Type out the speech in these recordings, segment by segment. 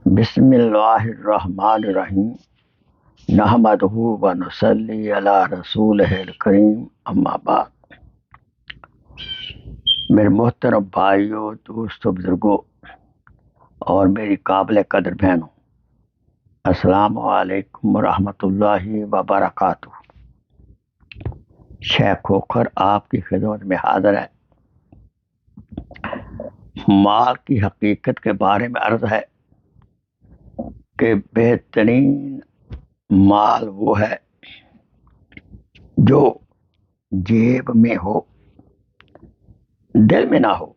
بسم اللہ الرحمن الرحیم نحمدہ و نصلی علی رسولہ الکریم اما بعد۔ میرے محترم بھائیوں، دوستوں، بزرگوں اور میری قابل قدر بہنوں، السلام علیکم ورحمۃ اللہ وبرکاتہ۔ شیخ کھوکھر آپ کی خدمت میں حاضر ہے۔ مال کی حقیقت کے بارے میں عرض ہے کہ بہترین مال وہ ہے جو جیب میں ہو، دل میں نہ ہو۔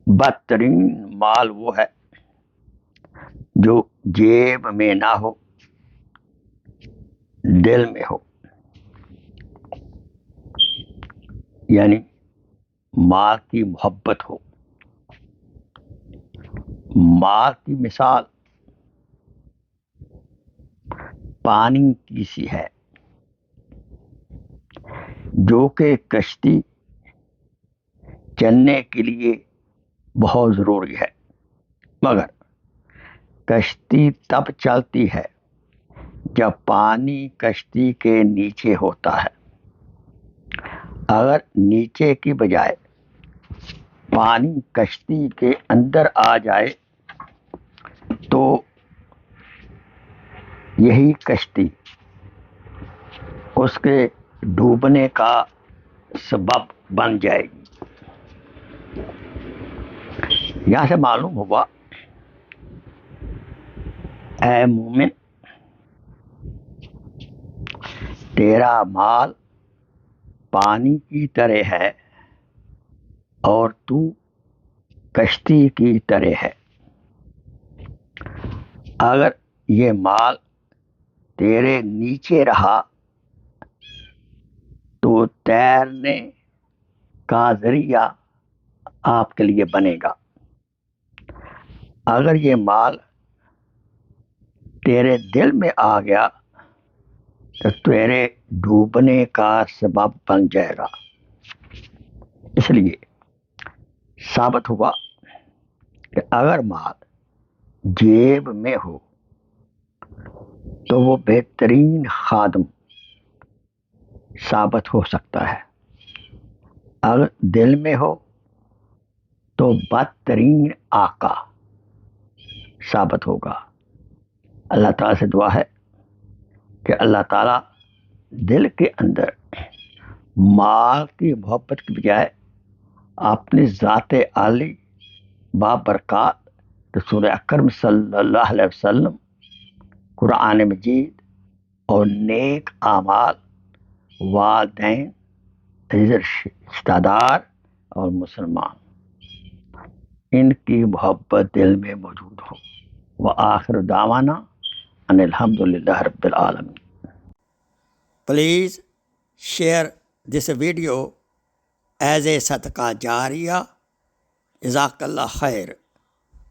بدترین مال وہ ہے جو جیب میں نہ ہو، دل میں ہو۔ یعنی مال کی محبت ہو۔ مال کی مثال پانی کی سی ہے، جو کہ کشتی چلنے کے لیے بہت ضروری ہے، مگر کشتی تب چلتی ہے جب پانی کشتی کے نیچے ہوتا ہے۔ اگر نیچے کی بجائے پانی کشتی کے اندر آ جائے تو یہی کشتی اس کے ڈوبنے کا سبب بن جائے گی۔ یہاں سے معلوم ہوا، اے مومن، تیرا مال پانی کی طرح ہے اور تو کشتی کی طرح ہے۔ اگر یہ مال تیرے نیچے رہا تو تیرنے کا ذریعہ آپ کے لیے بنے گا۔ اگر یہ مال تیرے دل میں آ گیا تو تیرے ڈوبنے کا سبب بن جائے گا۔ اس لیے ثابت ہوا کہ اگر مال جیب میں ہو تو وہ بہترین خادم ثابت ہو سکتا ہے، اگر دل میں ہو تو بدترین آقا ثابت ہوگا۔ اللہ تعالیٰ سے دعا ہے کہ اللہ تعالیٰ دل کے اندر مال کی محبت کی بجائے اپنی ذات عالی بابرکات رسول اکرم صلی اللہ علیہ وسلم، قرآن مجید اور نیک اعمال، والدین، رشتہ دار اور مسلمان، ان کی محبت دل میں موجود ہو۔ وآخر دعوانا ان الحمدللہ رب العالمین۔ Please share this video as a صدقہ جاریہ۔ جزاک اللہ خیر۔